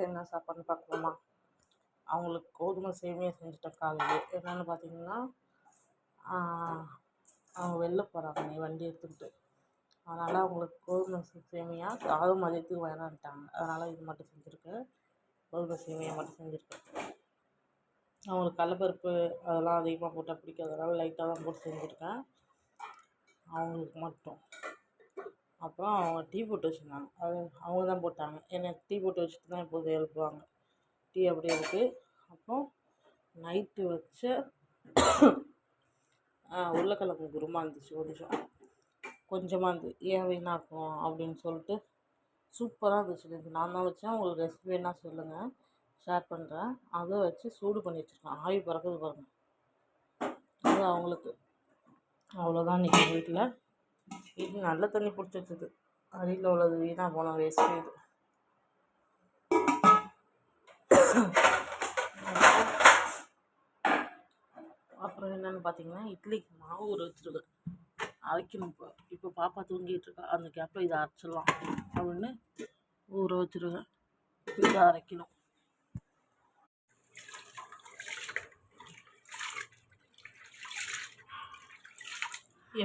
என்ன சாப்பாடுன்னு பார்க்கலாமா? அவங்களுக்கு கோதுமை சேமியா செஞ்சுட்டேன் காலையிலே. என்னென்னு பார்த்தீங்கன்னா, அவங்க வெளில போகிறாங்க வண்டி எடுத்துக்கிட்டு. அதனால் அவங்களுக்கு கோதுமை சேமியா சாதம் மதியத்துக்கு வேணான்ட்டாங்க. அதனால் இது மட்டும் செஞ்சுருக்கேன். கோதுமை சேமியா மட்டும் செஞ்சுருக்கேன். அவங்களுக்கு கடலப்பருப்பு அதெல்லாம் அதிகமாக போட்டால் பிடிக்காதனால லைட்டாக தான் போட்டு செஞ்சுருக்கேன் அவங்களுக்கு மட்டும். அப்புறம் அவங்க டீ போட்டு வச்சுருந்தாங்க. அது அவங்க தான் போட்டாங்க. எனக்கு டீ போட்டு வச்சுட்டு தான் எப்போதும் எழுப்புவாங்க. டீ அப்படியே இருக்குது. அப்புறம் நைட்டு வச்ச உருளைக்கிழங்கு குருமா இருந்துச்சு. கொஞ்சமாக இருந்து ஏன் வீணாக்கும் அப்படின்னு சொல்லிட்டு சூப்பராக இருந்துச்சு. நான் தான் வச்சேன். உங்களுக்கு ரெசிபி வேணா சொல்லுங்கள், ஷேர் பண்ணுறேன். அதை வச்சு சூடு பண்ணி வச்சுருக்கேன். ஆவி பறக்குது பாருங்கள். அது அவங்களுக்கு அவ்வளோதான். இன்றைக்கி வீட்டில் இது நல்ல தண்ணி பிடிச்சி வச்சது. அடியில் உள்ளது வீணாக போன வேஸ்ட்டு இது. அப்புறம் என்னென்னு பார்த்தீங்கன்னா, இட்லிக்கு மாவு ஊற வச்சுருக்கேன். அரைக்கணும். இப்போ பாப்பா தூங்கிட்டு இருக்கா. அந்த கேப்பில் இதை அரைச்சிடலாம் அப்படின்னு ஊற வச்சுருக்கேன். இதை அரைக்கணும்.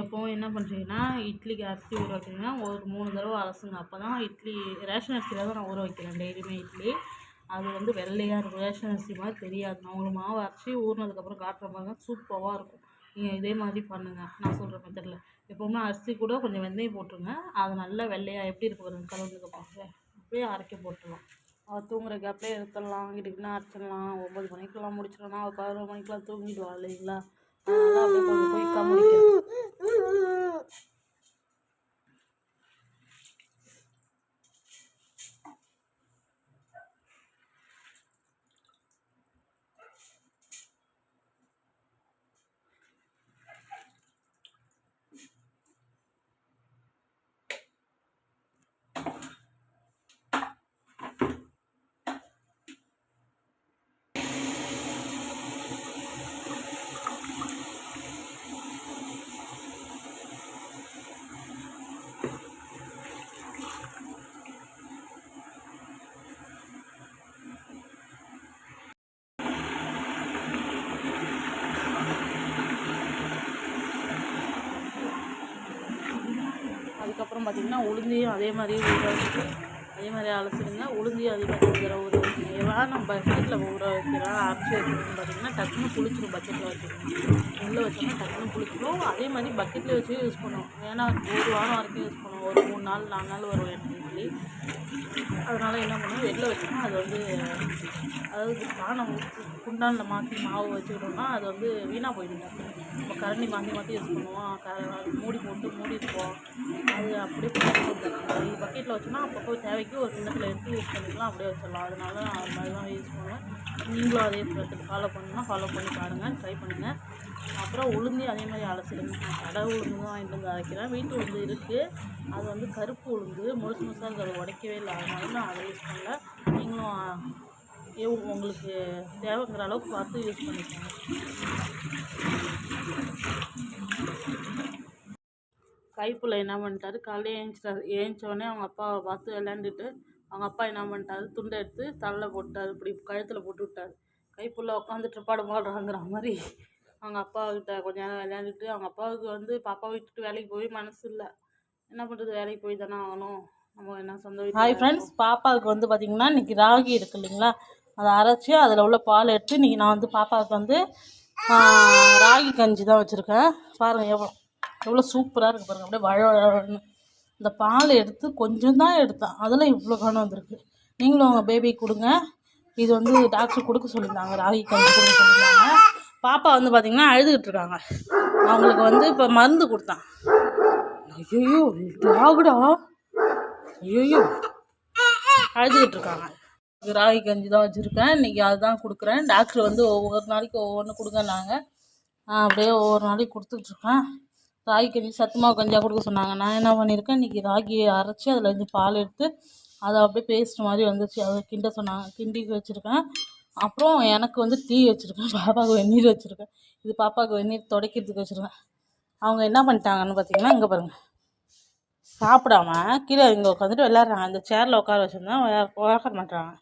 எப்போவும் என்ன பண்ணுறீங்கன்னா, இட்லிக்கு அரிசி ஊற வைக்கிறீங்கன்னா ஒரு 3 தடவை அலசுங்க. அப்போ தான் இட்லி ரேஷன் அரிசியில் தான் நான் ஊற வைக்கிறேன் டெய்லியுமே இட்லி. அது வந்து வெள்ளையாக இருக்கும். ரேஷன் அரிசி மாதிரி தெரியாது. நான் உங்களுக்கு மாவு அரைச்சி ஊறினதுக்கப்புறம் காட்டுற பாருங்க, சூப்பராக இருக்கும். நீங்கள் இதே மாதிரி பண்ணுங்கள் நான் சொல்கிற மெத்தடில். எப்போவுமே அரிசி கூட கொஞ்சம் வெந்தயம் போட்டுருங்க. அது நல்லா வெள்ளையாக எப்படி இருக்கு பாருங்க கலந்துக்கப்பாங்க. அப்படியே அரைக்க போட்டுடலாம். அவள் தூங்குற கேப்லேயே எடுத்துடலாம். கிட்டக்கிட்ட அரைச்சிடலாம். 9 மணிக்கெல்லாம் முடிச்சிடலாம். அவள் 11 மணிக்கெலாம் தூங்கிடுவாள் இல்லைங்களா? அதனால் அப்படியே கொஞ்சம் குயிக்காக முடிக்கும். அதுக்கப்புறம் பார்த்திங்கன்னா உளுந்தையும் அதே மாதிரி ஊற வச்சுட்டு அதே மாதிரி அலசிடுங்க. உளுந்தையும் அதே மாதிரி ஊற வைக்கணும். ஏன் நம்ம பக்கெட்டில் ஊற வைக்கிறோம் அரைச்சி வைக்கணும்னு பார்த்திங்கன்னா டக்குன்னு புளிச்சிடும். பக்கெட்டில் வச்சுக்கணும். உள்ளே வச்சோம்னா டக்குன்னு புளிச்சிடும். அதே மாதிரி பக்கெட்டில் வச்சு யூஸ் பண்ணுவோம். ஏன்னா 1 வாரம் வரைக்கும் யூஸ் பண்ணுவோம். ஒரு 3 நாள் 4 நாள் வரும் எனக்கு இட்லி. அதனால் என்ன பண்ணுவோம், வெளில வச்சோம்னா அது வந்து அதாவது பானை குண்டானில் மாற்றி மாவு வச்சுக்கிட்டோம்னா அது வந்து வீணாக போயிடுங்க. நம்ம கரண்டி மாற்றி யூஸ் பண்ணுவோம். அது மூடி போட்டு மூடிருப்போம். அது அப்படியே பக்கெட்டில் வச்சோம்னா அப்பப்போ தேவைக்கு ஒரு கிண்ணத்தில் எடுத்து யூஸ் பண்ணிக்கலாம். அப்படியே வச்சிடலாம். அதனால அது மாதிரி தான் யூஸ் பண்ணுவேன். நீங்களும் அதே மெத்தட் ஃபாலோ பண்ணி பாருங்கள், ட்ரை பண்ணுங்கள். அப்புறம் உளுந்தி அதே மாதிரி அலசிடுங்க. நான் கடை உளுந்து தான் வாங்கிட்டு வந்து அரைக்கிறேன். வீட்டு உளுந்து இருக்குது. அது வந்து கருப்பு உளுந்து முழுசாக இருக்குது. அதை உடைக்கவே இல்லை. அதனால நான் அதை யூஸ் பண்ணல. நீங்களும் உங்களுக்கு தேவைங்கிற அளவுக்கு பார்த்து யூஸ் பண்ணிக்கோங்க. கைப்புள்ள என்ன பண்ணிட்டாரு, காலையில் ஏஞ்சிட்டோடனே அவங்க அப்பாவை பார்த்து விளையாண்டுட்டு அவங்க அப்பா என்ன பண்ணிட்டாரு, துண்டை எடுத்து தலையில் போட்டார். இப்படி கழுத்தில் போட்டு விட்டார். கைப்புள்ள உட்காந்துட்டு பாடம் பாடுறாங்கிற மாதிரி அவங்க அப்பாக்கிட்ட கொஞ்ச நேரம் விளையாண்டுட்டு, அவங்க அப்பாவுக்கு வந்து பாப்பா விட்டுட்டு வேலைக்கு போய் மனசு இல்லை. என்ன பண்ணுறது, வேலைக்கு போய் தானே ஆகணும். நம்ம என்ன சொந்த வீட்டு. ஹாய் ஃப்ரெண்ட்ஸ், பாப்பாவுக்கு வந்து பார்த்திங்கன்னா இன்றைக்கி ராகி இருக்குது இல்லைங்களா, அதை அரைச்சி அதில் உள்ள பால் எடுத்து இன்றைக்கி நான் வந்து பாப்பாவுக்கு வந்து ராகி கஞ்சி தான் வச்சுருக்கேன். பாருங்கள் எவ்வளோ சூப்பராக இருக்குது பாருங்கள். அப்படியே வழன்னு இந்த பால் எடுத்து கொஞ்சம் தான் எடுத்தேன். அதில் இவ்வளோ கணம் வந்திருக்கு. நீங்களும் உங்கள் பேபிக்கு கொடுங்க. இது வந்து டாக்டர் கொடுக்க சொல்லியிருந்தாங்க, ராகி கஞ்சி கொடுக்க சொல்லியிருந்தாங்க. பாப்பா வந்து பார்த்திங்கன்னா அழுதுகிட்டு இருக்காங்க. அவங்களுக்கு வந்து இப்போ மருந்து கொடுத்தேன். ஐயோ டாகுடா, ஐயோ அழுதுகிட்டு இருக்காங்க. ராகி கஞ்சி தான் வச்சுருக்கேன். இன்றைக்கி அதுதான் கொடுக்குறேன். டாக்டர் வந்து ஒவ்வொரு நாளைக்கு ஒவ்வொன்று கொடுங்கன்னாங்க. அப்படியே ஒவ்வொரு நாளைக்கு கொடுத்துட்ருக்கேன். ராகி கஞ்சி சத்து மாவு கஞ்சியாக கொடுக்க சொன்னாங்க. நான் என்ன பண்ணியிருக்கேன், இன்றைக்கி ராகியை அரைச்சி அதில் இருந்து பால் எடுத்து அதை அப்படியே பேஸ்ட் மாதிரி வந்துச்சு. அதை கிண்ட சொன்னாங்க, கிண்டி வச்சுருக்கேன். அப்புறம் எனக்கு வந்து டீ வச்சுருக்கேன். பாப்பாவுக்கு வெந்நீர் வச்சுருக்கேன். இது பாப்பாவுக்கு வெந்நீர் துடைக்கிறதுக்கு வச்சுருக்கேன். அவங்க என்ன பண்ணிட்டாங்கன்னு பார்த்தீங்கன்னா, இங்கே பாருங்கள், சாப்பிடாம கீழே இங்கே உட்காந்துட்டு விளையாடுறாங்க. இந்த சேரில் உட்கார வச்சுருந்தா உட்கார மாட்டாங்க.